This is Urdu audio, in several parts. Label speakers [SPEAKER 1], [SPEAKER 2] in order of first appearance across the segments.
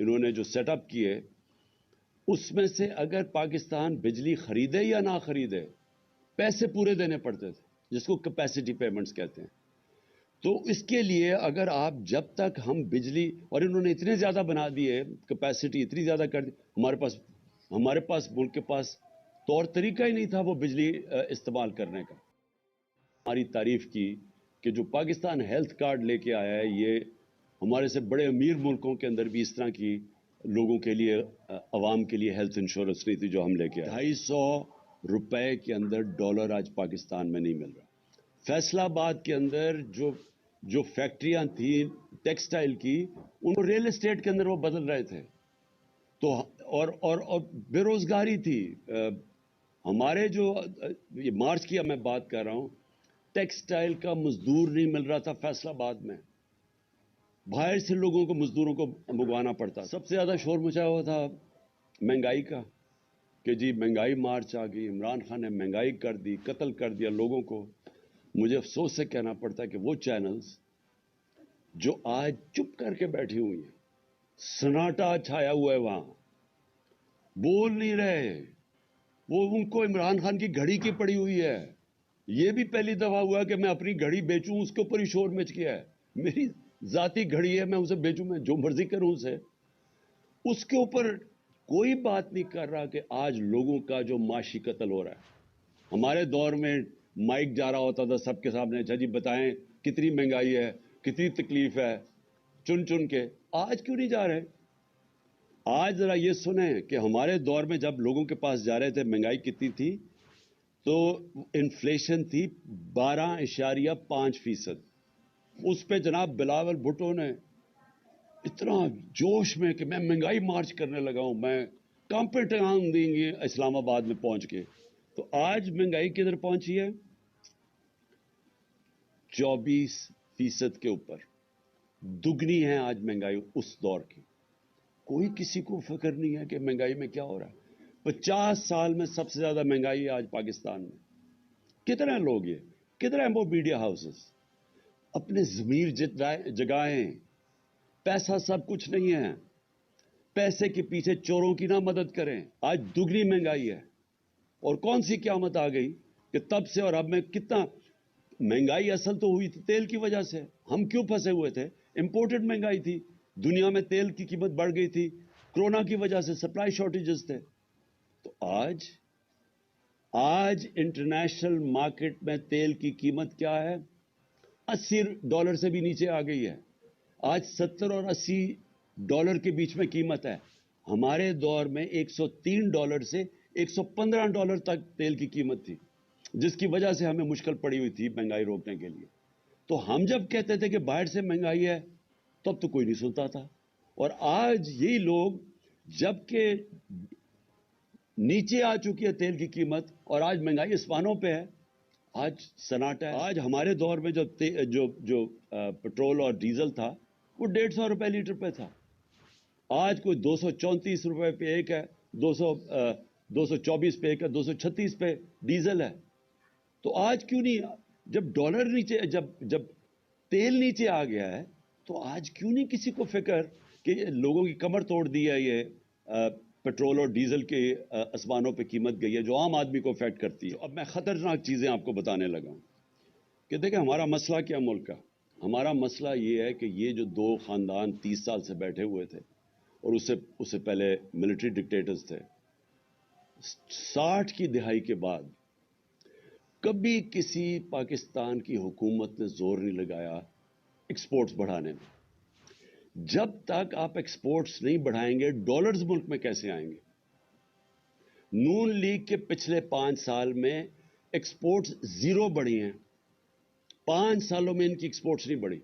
[SPEAKER 1] انہوں نے جو سیٹ اپ کیے اس میں سے اگر پاکستان بجلی خریدے یا نہ خریدے پیسے پورے دینے پڑتے تھے، جس کو کیپیسٹی پیمنٹس کہتے ہیں. تو اس کے لیے اگر آپ جب تک ہم بجلی، اور انہوں نے اتنے زیادہ بنا دیے، کیپیسٹی اتنی زیادہ کر دی، ہمارے پاس ملک کے پاس طور طریقہ ہی نہیں تھا وہ بجلی استعمال کرنے کا. ہماری تعریف کی کہ جو پاکستان ہیلتھ کارڈ لے کے آیا ہے، یہ ہمارے سے بڑے امیر ملکوں کے اندر بھی اس طرح کی لوگوں کے لیے، عوام کے لیے ہیلتھ انشورنس نہیں تھی جو ہم لے کے آئے. 250 روپے کے اندر ڈالر آج پاکستان میں نہیں مل رہا. فیصلہ آباد کے اندر جو فیکٹریاں تھیں ٹیکسٹائل کی، ان کو ریل اسٹیٹ کے اندر وہ بدل رہے تھے. تو اور بے روزگاری تھی. ہمارے جو یہ مارچ کی میں بات کر رہا ہوں، ٹیکسٹائل کا مزدور نہیں مل رہا تھا فیصل آباد میں، باہر سے لوگوں کو مزدوروں کو منگوانا پڑتا. سب سے زیادہ شور مچا ہوا تھا مہنگائی کا، کہ جی مہنگائی مارچ آ گئی، عمران خان نے مہنگائی کر دی، قتل کر دیا لوگوں کو. مجھے افسوس سے کہنا پڑتا ہے کہ وہ چینلز جو آج چپ کر کے بیٹھی ہوئی ہیں، سناٹا چھایا ہوا ہے وہاں، بول نہیں رہے، وہ ان کو عمران خان کی گھڑی کی پڑی ہوئی ہے. یہ بھی پہلی دفعہ ہوا کہ میں اپنی گھڑی بیچوں، اس کے اوپر ہی شور مچ گیا ہے. میری ذاتی گھڑی ہے، میں اسے بیچوں، میں جو مرضی کروں اسے. اس کے اوپر کوئی بات نہیں کر رہا کہ آج لوگوں کا جو معاشی قتل ہو رہا ہے. ہمارے دور میں مائک جا رہا ہوتا تھا سب کے سامنے، اچھا جی بتائیں کتنی مہنگائی ہے، کتنی تکلیف ہے، چن چن کے. آج کیوں نہیں جا رہے؟ آج ذرا یہ سنیں کہ ہمارے دور میں جب لوگوں کے پاس جا رہے تھے مہنگائی کتنی تھی، تو انفلیشن تھی 12.5%. اس پہ جناب بلاول بھٹو نے اتنا جوش میں کہ میں مہنگائی مارچ کرنے لگا ہوں، میں کانپے ٹنگ دیں گے اسلام آباد میں پہنچ کے. تو آج مہنگائی کدھر پہنچی ہے؟ 24% کے اوپر. دگنی ہے آج مہنگائی اس دور کی. کوئی کسی کو فکر نہیں ہے کہ مہنگائی میں کیا ہو رہا ہے. 50 سال میں سب سے زیادہ مہنگائی ہے آج پاکستان میں. کتنے لوگ یہ، کتنے وہ میڈیا ہاؤسز اپنے ضمیر جگائیں. پیسہ سب کچھ نہیں ہے، پیسے کے پیچھے چوروں کی نہ مدد کریں. آج دگنی مہنگائی ہے. اور کون سی قیامت آ گئی کہ تب سے اور اب میں کتنا مہنگائی اصل تو ہوئی تھی تیل کی وجہ سے. ہم کیوں پھنسے ہوئے تھے؟ امپورٹڈ مہنگائی تھی، دنیا میں تیل کی قیمت بڑھ گئی تھی، کرونا کی وجہ سے سپلائی شارٹیجز تھے. تو آج انٹرنیشنل مارکیٹ میں تیل کی قیمت کیا ہے؟ $80 سے بھی نیچے آ گئی ہے. آج $70 اور $80 کے بیچ میں قیمت ہے. ہمارے دور میں $103 سے $115 تک تیل کی قیمت تھی، جس کی وجہ سے ہمیں مشکل پڑی ہوئی تھی مہنگائی روکنے کے لیے. تو ہم جب کہتے تھے کہ باہر سے مہنگائی ہے تب تو کوئی نہیں سنتا تھا. اور آج یہی لوگ جب کہ نیچے آ چکی ہے تیل کی قیمت اور آج مہنگائی اسمانوں پہ ہے، آج سناٹا ہے. آج ہمارے دور میں جو پٹرول اور ڈیزل تھا وہ 150 روپے لیٹر پہ تھا. آج کوئی 234 روپے پہ ایک ہے، 224 پہ ایک ہے، 236 پہ ڈیزل ہے. تو آج کیوں نہیں، جب ڈالر نیچے، جب تیل نیچے آ گیا ہے تو آج کیوں نہیں کسی کو فکر کہ لوگوں کی کمر توڑ دی ہے یہ پیٹرول اور ڈیزل کے اسمانوں پہ قیمت گئی ہے جو عام آدمی کو افیکٹ کرتی ہے. اب میں خطرناک چیزیں آپ کو بتانے لگا ہوں کہ دیکھیں ہمارا مسئلہ کیا ملک کا. ہمارا مسئلہ یہ ہے کہ یہ جو دو خاندان 30 سال سے بیٹھے ہوئے تھے اور اس سے پہلے ملٹری ڈکٹیٹرز تھے، 60 کی دہائی کے بعد کبھی کسی پاکستان کی حکومت نے زور نہیں لگایا ایکسپورٹس بڑھانے میں. جب تک آپ ایکسپورٹس نہیں بڑھائیں گے ڈالرز ملک میں کیسے آئیں گے؟ نون لیگ کے پچھلے 5 سال میں ایکسپورٹس 0 بڑھی ہیں. 5 سالوں میں ان کی ایکسپورٹس نہیں بڑھی.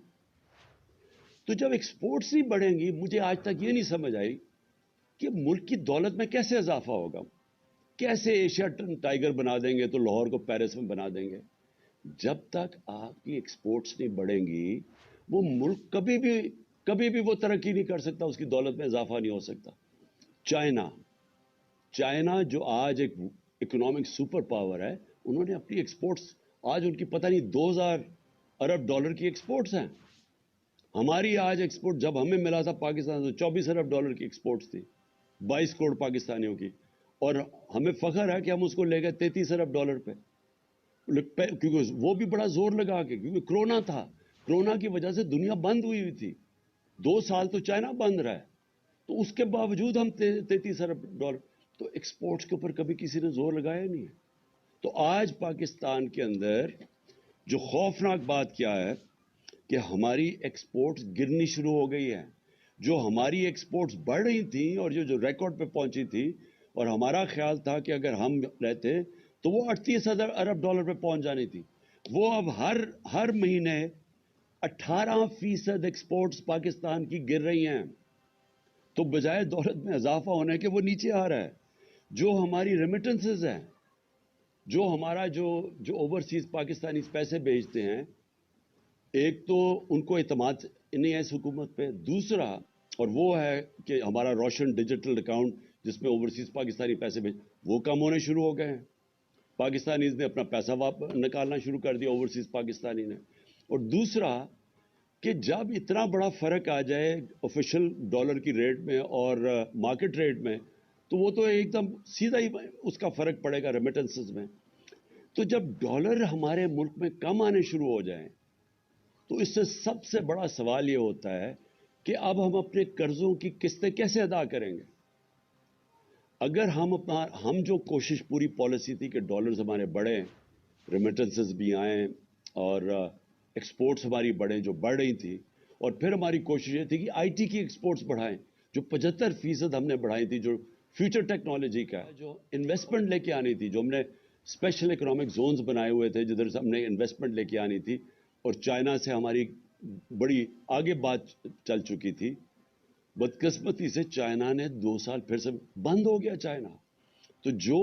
[SPEAKER 1] تو جب ایکسپورٹس نہیں بڑھیں گی، مجھے آج تک یہ نہیں سمجھ آئی کہ ملک کی دولت میں کیسے اضافہ ہوگا. کیسے ایشیا ٹائیگر بنا دیں گے تو لاہور کو پیرس میں بنا دیں گے. جب تک آپ کی ایکسپورٹس نہیں بڑھیں گی وہ ملک کبھی بھی وہ ترقی نہیں کر سکتا، اس کی دولت میں اضافہ نہیں ہو سکتا. چائنا جو آج ایک اکنامک سپر پاور ہے، انہوں نے اپنی ایکسپورٹس، آج ان کی پتہ نہیں $2000 ارب کی ایکسپورٹس ہیں. ہماری آج ایکسپورٹ جب ہمیں ملا تھا پاکستان سے $24 ارب کی ایکسپورٹس تھی 22 کروڑ پاکستانیوں کی, اور ہمیں فخر ہے کہ ہم اس کو لے گئے $33 ارب پہ, کیونکہ وہ بھی بڑا زور لگا کے, کیونکہ کرونا تھا, کرونا کی وجہ سے دنیا بند ہوئی تھی, 2 سال تو چائنا بند رہا ہے, تو اس کے باوجود ہم $33 ارب, تو ایکسپورٹس کے اوپر کبھی کسی نے زور لگایا نہیں ہے. تو آج پاکستان کے اندر جو خوفناک بات کیا ہے کہ ہماری ایکسپورٹس گرنی شروع ہو گئی ہے. جو ہماری ایکسپورٹس بڑھ رہی تھیں اور جو ریکارڈ پہ پہنچی تھی, اور ہمارا خیال تھا کہ اگر ہم رہتے تو وہ $38 ارب پہ پہنچ جانی تھی, وہ اب ہر مہینے 18% ایکسپورٹس پاکستان کی گر رہی ہیں. تو بجائے دولت میں اضافہ ہونے کے وہ نیچے آ رہا ہے. جو ہماری ریمیٹنسز ہیں, جو ہمارا جو اوورسیز پاکستانی پیسے بھیجتے ہیں, ایک تو ان کو اعتماد نہیں ہے اس حکومت پہ, دوسرا اور وہ ہے کہ ہمارا روشن ڈیجیٹل اکاؤنٹ جس میں اوورسیز پاکستانی پیسے وہ کم ہونے شروع ہو گئے ہیں. پاکستانیز نے اپنا پیسہ نکالنا شروع کر دیا اوورسیز پاکستانی نے. اور دوسرا کہ جب اتنا بڑا فرق آ جائے آفیشل ڈالر کی ریٹ میں اور مارکیٹ ریٹ میں, تو وہ تو ایک دم سیدھا ہی اس کا فرق پڑے گا ریمیٹنسز میں. تو جب ڈالر ہمارے ملک میں کم آنے شروع ہو جائیں تو اس سے سب سے بڑا سوال یہ ہوتا ہے کہ اب ہم اپنے قرضوں کی قسطیں کیسے ادا کریں گے. اگر ہم جو کوشش پوری پالیسی تھی کہ ڈالرز ہمارے بڑھیں, ریمیٹنسز بھی آئیں اور ایکسپورٹس ہماری بڑھیں جو بڑھ رہی تھی, اور پھر ہماری کوشش یہ تھی کہ آئی ٹی کی ایکسپورٹس بڑھائیں جو 75% ہم نے بڑھائی تھی, جو فیوچر ٹیکنالوجی کا ہے, جو انویسٹمنٹ لے کے آنی تھی, جو ہم نے اسپیشل اکنامک زونز بنائے ہوئے تھے جدھر سے ہم نے انویسٹمنٹ لے کے آنی تھی, اور چائنا سے ہماری بڑی آگے بات چل چکی تھی. بدقسمتی سے چائنا نے 2 سال پھر سے بند ہو گیا چائنا, تو جو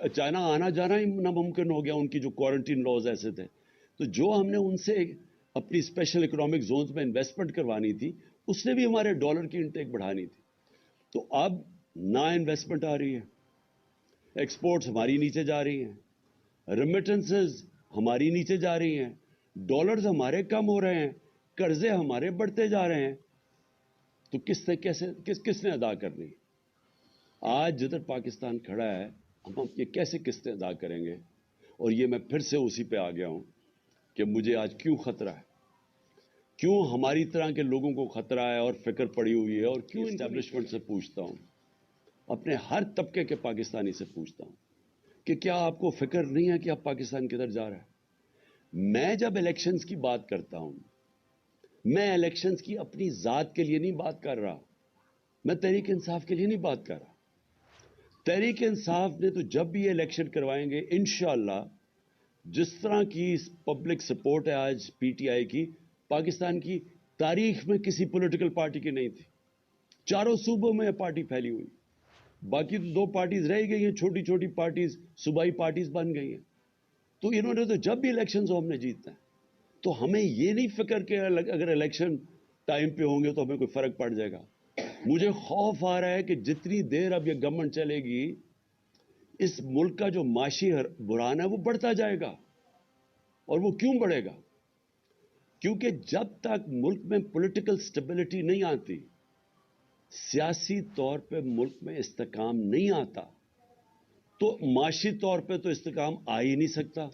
[SPEAKER 1] چائنا آنا جانا ہی ناممکن ہو گیا, ان کی جو کوارنٹین لاز ایسے تھے. تو جو ہم نے ان سے اپنی اسپیشل اکنامک زونز میں انویسٹمنٹ کروانی تھی, اس نے بھی ہمارے ڈالر کی انٹیک بڑھانی تھی. تو اب نہ انویسٹمنٹ آ رہی ہے, ایکسپورٹس ہماری نیچے جا رہی ہیں, ریمیٹنسز ہماری نیچے جا رہی ہیں, ڈالرز ہمارے کم ہو رہے ہیں, قرضے ہمارے بڑھتے جا رہے ہیں, تو کس نے ادا کرنی. آج جدھر پاکستان کھڑا ہے ہم یہ کیسے قسطیں ادا کریں گے. اور یہ میں پھر سے اسی پہ آ گیا ہوں کہ مجھے آج کیوں خطرہ ہے, کیوں ہماری طرح کے لوگوں کو خطرہ ہے اور فکر پڑی ہوئی ہے, اور کیوں اسٹیبلشمنٹ سے پوچھتا ہوں, اپنے ہر طبقے کے پاکستانی سے پوچھتا ہوں کہ کیا آپ کو فکر نہیں ہے کہ آپ پاکستان کدھر جا رہا ہے. میں جب الیکشنز کی بات کرتا ہوں, میں الیکشنز کی اپنی ذات کے لیے نہیں بات کر رہا, میں تحریک انصاف کے لیے نہیں بات کر رہا. تحریک انصاف نے تو جب بھی یہ الیکشن کروائیں گے انشاءاللہ, جس طرح کی پبلک سپورٹ ہے آج پی ٹی آئی کی, پاکستان کی تاریخ میں کسی پولیٹیکل پارٹی کی نہیں تھی. چاروں صوبوں میں پارٹی پھیلی ہوئی, باقی تو 2 پارٹیز رہ گئی ہیں, چھوٹی چھوٹی پارٹیز صوبائی پارٹیز بن گئی ہیں. تو انہوں نے تو جب بھی الیکشنز ہو ہم نے جیتنا ہے. تو ہمیں یہ نہیں فکر کہ اگر الیکشن ٹائم پہ ہوں گے تو ہمیں کوئی فرق پڑ جائے گا. مجھے خوف آ رہا ہے کہ جتنی دیر اب یہ گورنمنٹ چلے گی, اس ملک کا جو معاشی بحران ہے وہ بڑھتا جائے گا. اور وہ کیوں بڑھے گا؟ کیونکہ جب تک ملک میں پولیٹیکل سٹیبلٹی نہیں آتی, سیاسی طور پہ ملک میں استحکام نہیں آتا, تو معاشی طور پہ تو استحکام آ ہی نہیں سکتا.